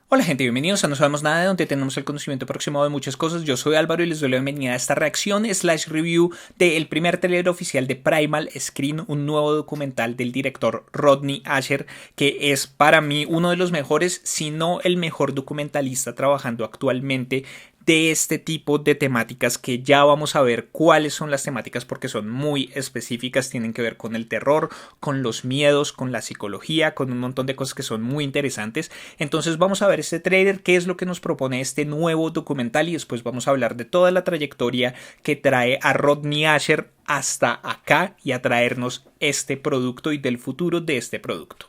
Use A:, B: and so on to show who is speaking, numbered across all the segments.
A: Hola gente, bienvenidos a No Sabemos Nada, donde tenemos el conocimiento aproximado de muchas cosas. Yo soy Álvaro y les doy la bienvenida a esta reacción slash review del primer tráiler oficial de Primal Screen, un nuevo documental del director Rodney Ascher, que es para mí uno de los mejores, si no el mejor documentalista trabajando actualmente de este tipo de temáticas, que ya vamos a ver cuáles son las temáticas porque son muy específicas, tienen que ver con el terror, con los miedos, con la psicología, con un montón de cosas que son muy interesantes. Entonces vamos a ver este trailer, qué es lo que nos propone este nuevo documental, y después vamos a hablar de toda la trayectoria que trae a Rodney Ascher hasta acá y a traernos este producto y del futuro de este producto.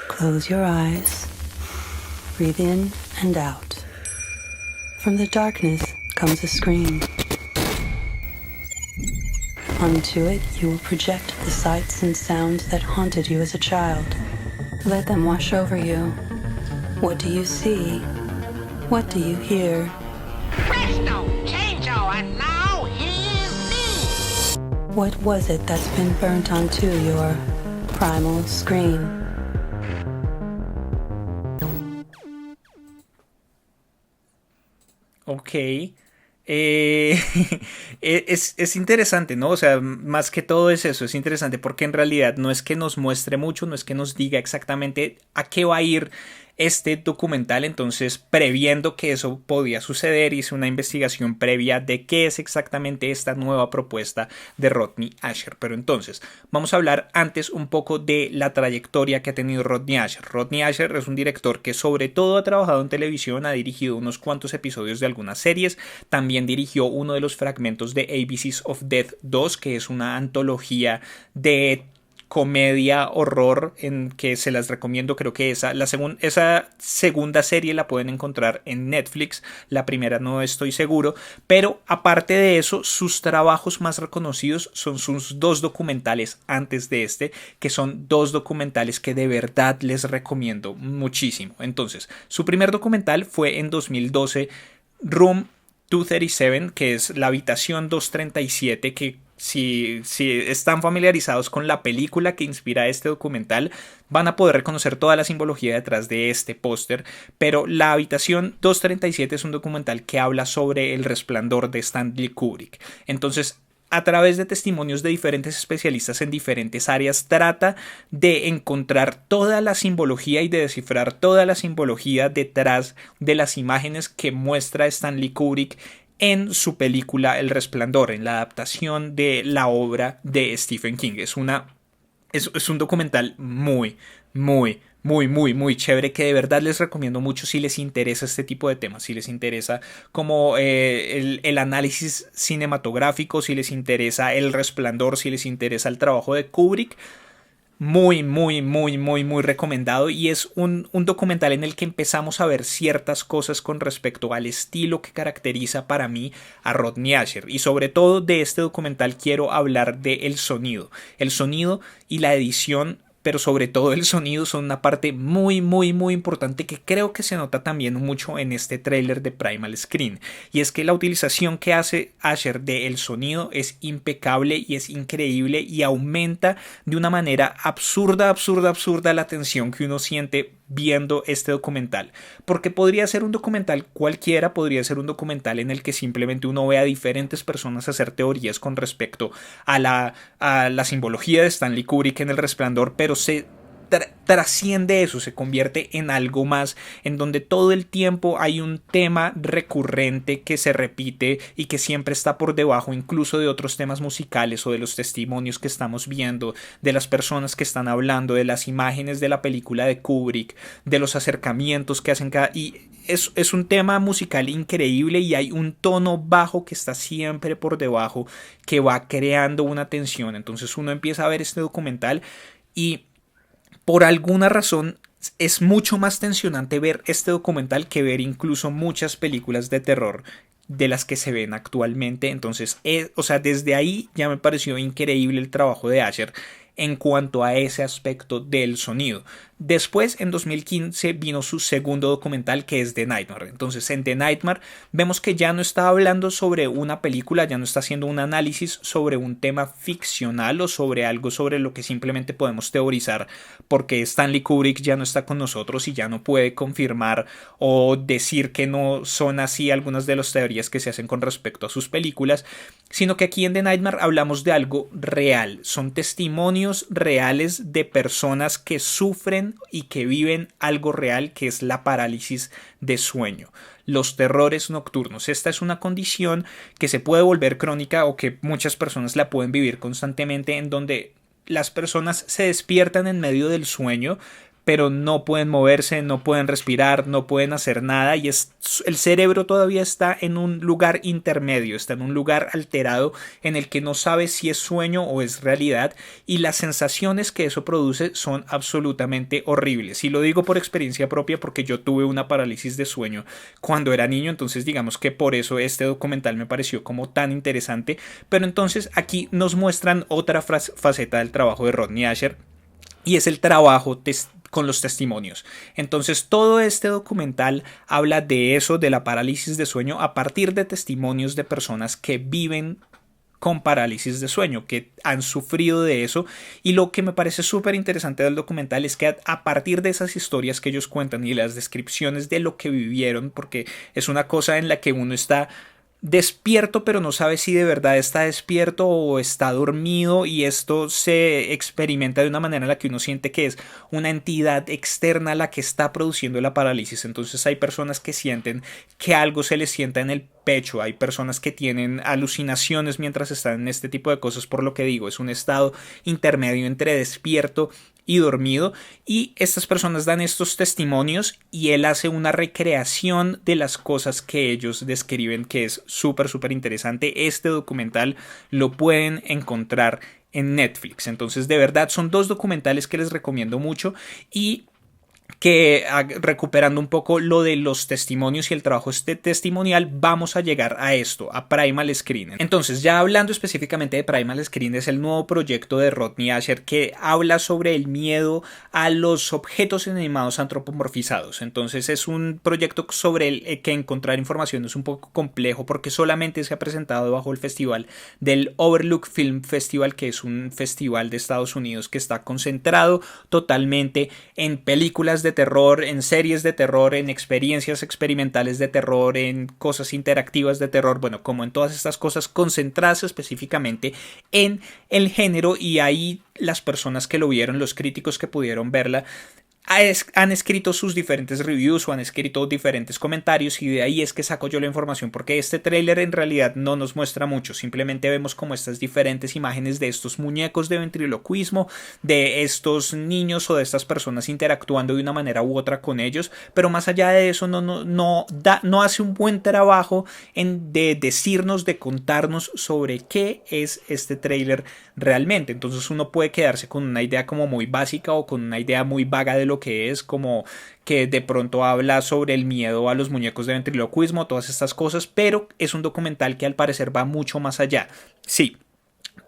B: Close your eyes. Breathe in and out. From the darkness comes a scream. Onto it, you will project the sights and sounds that haunted you as a child. Let them wash over you. What do you see? What do you hear?
C: Presto, chango, and now hear me!
B: What was it that's been burnt onto your primal screen?
A: Ok. Es interesante, ¿no? O sea, más que todo es eso, es interesante porque en realidad no es que nos muestre mucho, no es que nos diga exactamente a qué va a ir este documental. Entonces, previendo que eso podía suceder, hice una investigación previa de qué es exactamente esta nueva propuesta de Rodney Ascher. Pero entonces, vamos a hablar antes un poco de la trayectoria que ha tenido Rodney Ascher. Rodney Ascher es un director que sobre todo ha trabajado en televisión, ha dirigido unos cuantos episodios de algunas series, también dirigió uno de los fragmentos de ABCs of Death 2, que es una antología de comedia horror en que se las recomiendo. Creo que esa segunda serie la pueden encontrar en Netflix, la primera no estoy seguro. Pero aparte de eso, sus trabajos más reconocidos son sus dos documentales antes de este, que son dos documentales que de verdad les recomiendo muchísimo. Entonces, su primer documental fue en 2012, Room 237, que es la habitación 237, que si están familiarizados con la película que inspira este documental, van a poder reconocer toda la simbología detrás de este póster. Pero la habitación 237 es un documental que habla sobre El Resplandor de Stanley Kubrick. Entonces, a través de testimonios de diferentes especialistas en diferentes áreas, trata de encontrar toda la simbología y de descifrar toda la simbología detrás de las imágenes que muestra Stanley Kubrick en su película El Resplandor, en la adaptación de la obra de Stephen King. Es un documental muy chévere, que de verdad les recomiendo mucho si les interesa este tipo de temas, si les interesa como el análisis cinematográfico, si les interesa El Resplandor, si les interesa el trabajo de Kubrick. Muy recomendado, y es un documental en el que empezamos a ver ciertas cosas con respecto al estilo que caracteriza para mí a Rodney Ascher. Y sobre todo de este documental quiero hablar de el sonido y la edición, pero sobre todo el sonido son una parte muy importante que creo que se nota también mucho en este tráiler de Primal Screen. Y es que la utilización que hace Ascher del sonido es impecable y es increíble, y aumenta de una manera absurda la tensión que uno siente viendo este documental. Porque podría ser un documental cualquiera, podría ser un documental en el que simplemente uno ve a diferentes personas hacer teorías con respecto a la simbología de Stanley Kubrick en El Resplandor, pero se trasciende eso, se convierte en algo más, en donde todo el tiempo hay un tema recurrente que se repite y que siempre está por debajo incluso de otros temas musicales o de los testimonios que estamos viendo, de las personas que están hablando, de las imágenes de la película de Kubrick, de los acercamientos que hacen y es un tema musical increíble, y hay un tono bajo que está siempre por debajo, que va creando una tensión. Entonces uno empieza a ver este documental y por alguna razón es mucho más tensionante ver este documental que ver incluso muchas películas de terror de las que se ven actualmente. Entonces, o sea, desde ahí ya me pareció increíble el trabajo de Ascher en cuanto a ese aspecto del sonido. Después, en 2015, vino su segundo documental, que es The Nightmare. Entonces, en The Nightmare vemos que ya no está hablando sobre una película, ya no está haciendo un análisis sobre un tema ficcional o sobre algo sobre lo que simplemente podemos teorizar, porque Stanley Kubrick ya no está con nosotros y ya no puede confirmar o decir que no son así algunas de las teorías que se hacen con respecto a sus películas, sino que aquí en The Nightmare hablamos de algo real. Son testimonios reales de personas que sufren y que viven algo real, que es la parálisis de sueño, los terrores nocturnos. Esta es una condición que se puede volver crónica o que muchas personas la pueden vivir constantemente, en donde las personas se despiertan en medio del sueño, pero no pueden moverse, no pueden respirar, no pueden hacer nada, y el cerebro todavía está en un lugar intermedio, está en un lugar alterado en el que no sabe si es sueño o es realidad, y las sensaciones que eso produce son absolutamente horribles. Y lo digo por experiencia propia, porque yo tuve una parálisis de sueño cuando era niño, entonces digamos que por eso este documental me pareció como tan interesante. Pero entonces aquí nos muestran otra faceta del trabajo de Rodney Ascher, y es el trabajo con los testimonios. Entonces todo este documental habla de eso, de la parálisis de sueño, a partir de testimonios de personas que viven con parálisis de sueño, que han sufrido de eso. Y lo que me parece súper interesante del documental es que a partir de esas historias que ellos cuentan y las descripciones de lo que vivieron, porque es una cosa en la que uno está despierto pero no sabe si de verdad está despierto o está dormido, y esto se experimenta de una manera en la que uno siente que es una entidad externa la que está produciendo la parálisis. Entonces hay personas que sienten que algo se les sienta en el pecho, hay personas que tienen alucinaciones mientras están en este tipo de cosas. Por lo que digo, es un estado intermedio entre despierto y dormido, y estas personas dan estos testimonios y él hace una recreación de las cosas que ellos describen, que es súper interesante. Este documental lo pueden encontrar en Netflix. Entonces, de verdad, son dos documentales que les recomiendo mucho, y que recuperando un poco lo de los testimonios y el trabajo testimonial, vamos a llegar a esto, a Primal Screen. Entonces, ya hablando específicamente de Primal Screen, es el nuevo proyecto de Rodney Ascher que habla sobre el miedo a los objetos inanimados antropomorfizados. Entonces es un proyecto sobre el que encontrar información es un poco complejo, porque solamente se ha presentado bajo el festival del Overlook Film Festival, que es un festival de Estados Unidos que está concentrado totalmente en películas de terror, en series de terror, en experiencias experimentales de terror, en cosas interactivas de terror, bueno, como en todas estas cosas concentradas específicamente en el género. Y ahí las personas que lo vieron, los críticos que pudieron verla, han escrito sus diferentes reviews o han escrito diferentes comentarios, y de ahí es que saco yo la información, porque este tráiler en realidad no nos muestra mucho, simplemente vemos como estas diferentes imágenes de estos muñecos de ventriloquismo, de estos niños o de estas personas interactuando de una manera u otra con ellos, pero más allá de eso no hace un buen trabajo de decirnos, de contarnos sobre qué es este tráiler realmente. Entonces uno puede quedarse con una idea como muy básica o con una idea muy vaga de lo que es, como que de pronto habla sobre el miedo a los muñecos de ventriloquismo, todas estas cosas, pero es un documental que al parecer va mucho más allá. Sí,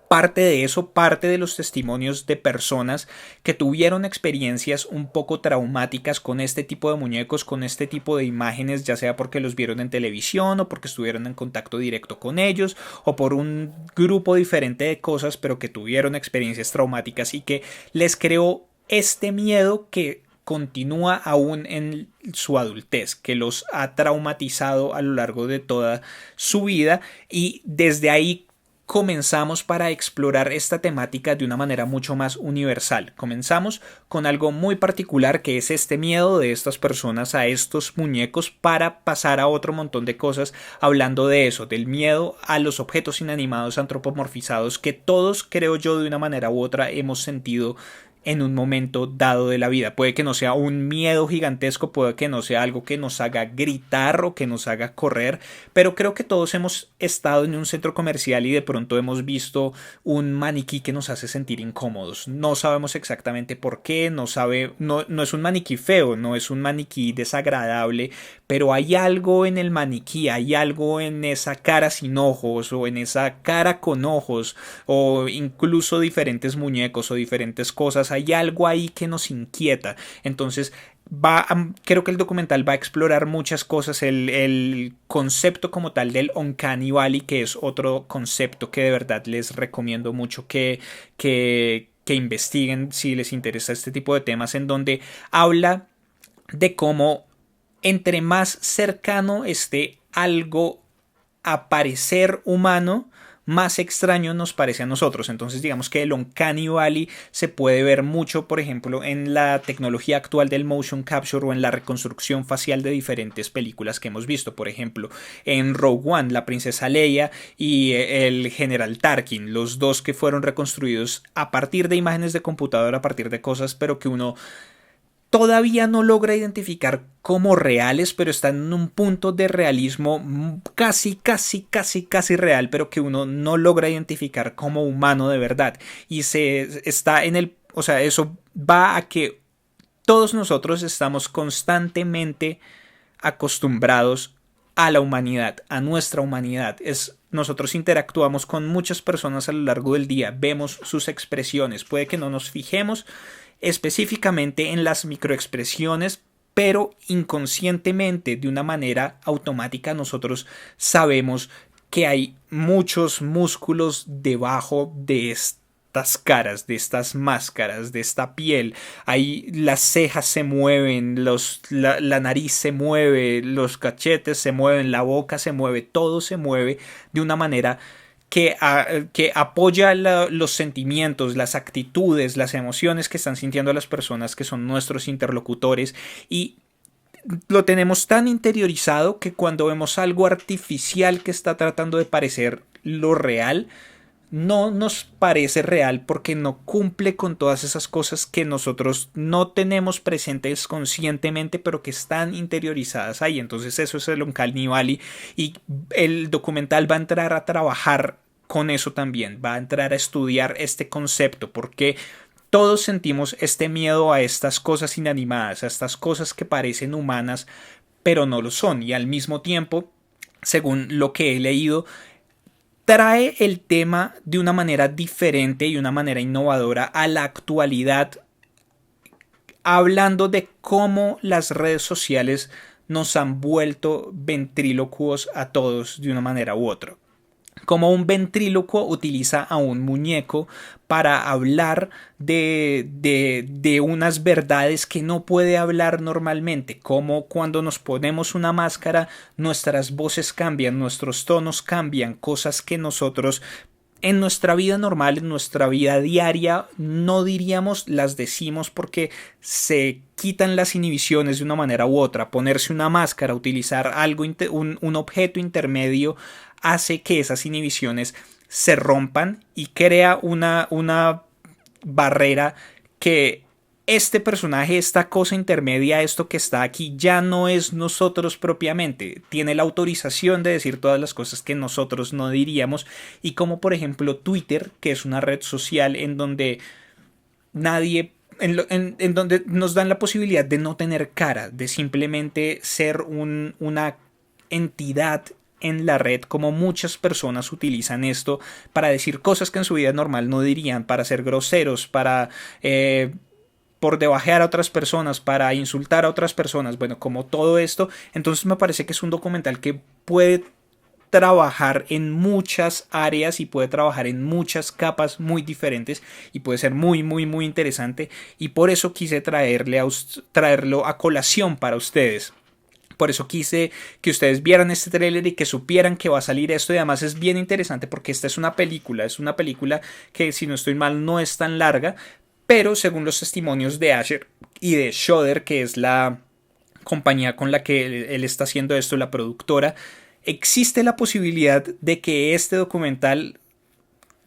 A: parte de eso, parte de los testimonios de personas que tuvieron experiencias un poco traumáticas con este tipo de muñecos, con este tipo de imágenes, ya sea porque los vieron en televisión o porque estuvieron en contacto directo con ellos o por un grupo diferente de cosas, pero que tuvieron experiencias traumáticas y que les creó este miedo que continúa aún en su adultez, que los ha traumatizado a lo largo de toda su vida. Y desde ahí comenzamos para explorar esta temática de una manera mucho más universal. Comenzamos con algo muy particular, que es este miedo de estas personas a estos muñecos, para pasar a otro montón de cosas hablando de eso, del miedo a los objetos inanimados antropomorfizados que todos, creo yo, de una manera u otra hemos sentido en un momento dado de la vida. Puede que no sea un miedo gigantesco, puede que no sea algo que nos haga gritar o que nos haga correr, pero creo que todos hemos estado en un centro comercial y de pronto hemos visto un maniquí que nos hace sentir incómodos. No sabemos exactamente por qué, no es un maniquí feo, no es un maniquí desagradable, pero hay algo en el maniquí, hay algo en esa cara sin ojos o en esa cara con ojos, o incluso diferentes muñecos o diferentes cosas cosas, hay algo ahí que nos inquieta. Entonces creo que el documental va a explorar muchas cosas, el concepto como tal del Uncanny Valley, que es otro concepto que de verdad les recomiendo mucho que investiguen si les interesa este tipo de temas, en donde habla de cómo entre más cercano esté algo a parecer humano, más extraño nos parece a nosotros. Entonces digamos que el Uncanny Valley se puede ver mucho, por ejemplo, en la tecnología actual del motion capture o en la reconstrucción facial de diferentes películas que hemos visto. Por ejemplo, en Rogue One, la princesa Leia y el general Tarkin, los dos que fueron reconstruidos a partir de imágenes de computadora, a partir de cosas, pero que uno todavía no logra identificar como reales, pero están en un punto de realismo casi real, pero que uno no logra identificar como humano de verdad. Y se está en el, o sea, eso va a que todos nosotros estamos constantemente acostumbrados a la humanidad, a nuestra humanidad. Nosotros interactuamos con muchas personas a lo largo del día, vemos sus expresiones, puede que no nos fijemos específicamente en las microexpresiones, pero inconscientemente, de una manera automática, nosotros sabemos que hay muchos músculos debajo de estas caras, de estas máscaras, de esta piel. Ahí las cejas se mueven, la nariz se mueve, los cachetes se mueven, la boca se mueve, todo se mueve de una manera que apoya los sentimientos, las actitudes, las emociones que están sintiendo las personas que son nuestros interlocutores, y lo tenemos tan interiorizado que cuando vemos algo artificial que está tratando de parecer lo real, no nos parece real porque no cumple con todas esas cosas que nosotros no tenemos presentes conscientemente, pero que están interiorizadas ahí. Entonces eso es el Uncanny Valley, y el documental va a entrar a trabajar con eso también, va a entrar a estudiar este concepto, porque todos sentimos este miedo a estas cosas inanimadas, a estas cosas que parecen humanas pero no lo son, y al mismo tiempo, según lo que he leído, trae el tema de una manera diferente y una manera innovadora a la actualidad, hablando de cómo las redes sociales nos han vuelto ventrílocuos a todos de una manera u otra. Como un ventrílocuo utiliza a un muñeco para hablar de unas verdades que no puede hablar normalmente, como cuando nos ponemos una máscara nuestras voces cambian, nuestros tonos cambian, cosas que nosotros en nuestra vida normal, en nuestra vida diaria, no diríamos, las decimos porque se quitan las inhibiciones de una manera u otra. Ponerse una máscara, utilizar algo, un objeto intermedio, hace que esas inhibiciones se rompan y crea una barrera que este personaje, esta cosa intermedia, esto que está aquí, ya no es nosotros propiamente. Tiene la autorización de decir todas las cosas que nosotros no diríamos. Y como por ejemplo Twitter, que es una red social en donde nadie... En donde nos dan la posibilidad de no tener cara, de simplemente ser una entidad en la red, como muchas personas utilizan esto para decir cosas que en su vida normal no dirían, para ser groseros, para por debajear a otras personas, para insultar a otras personas, bueno, como todo esto. Entonces me parece que es un documental que puede trabajar en muchas áreas y puede trabajar en muchas capas muy diferentes y puede ser muy interesante, y por eso quise traerlo a colación para ustedes. Por eso quise que ustedes vieran este tráiler y que supieran que va a salir esto. Y además es bien interesante porque esta es una película que, si no estoy mal, no es tan larga, pero según los testimonios de Asher y de Shudder, que es la compañía con la que él está haciendo esto, la productora, existe la posibilidad de que este documental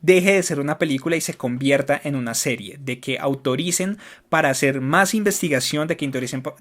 A: deje de ser una película y se convierta en una serie, de que autoricen para hacer más investigación, de que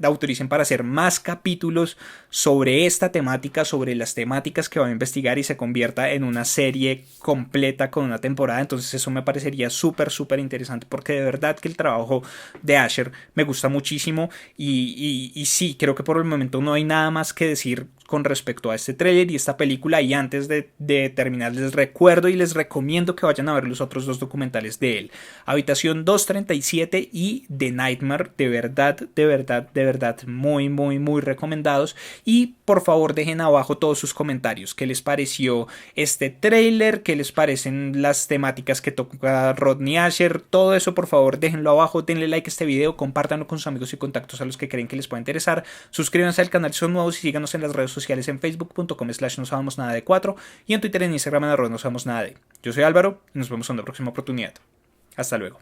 A: autoricen para hacer más capítulos sobre esta temática, sobre las temáticas que van a investigar, y se convierta en una serie completa con una temporada. Entonces eso me parecería súper interesante, porque de verdad que el trabajo de Asher me gusta muchísimo, y sí, creo que por el momento no hay nada más que decir con respecto a este tráiler y esta película. Y antes de terminar, les recuerdo y les recomiendo que vayan a ver los otros dos documentales de él: Habitación 237 y The Nightmare. De verdad, muy, muy, muy recomendados. Y por favor dejen abajo todos sus comentarios. ¿Qué les pareció este tráiler? ¿Qué les parecen las temáticas que toca Rodney Asher? Todo eso por favor déjenlo abajo. Denle like a este video, compártanlo con sus amigos y contactos a los que creen que les pueda interesar. Suscríbanse al canal si son nuevos y síganos en las redes sociales en facebook.com/no sabemos nada de 4 y en Twitter y en Instagram en @no sabemos nada de. Yo soy Álvaro y nos vemos en la próxima oportunidad. Hasta luego.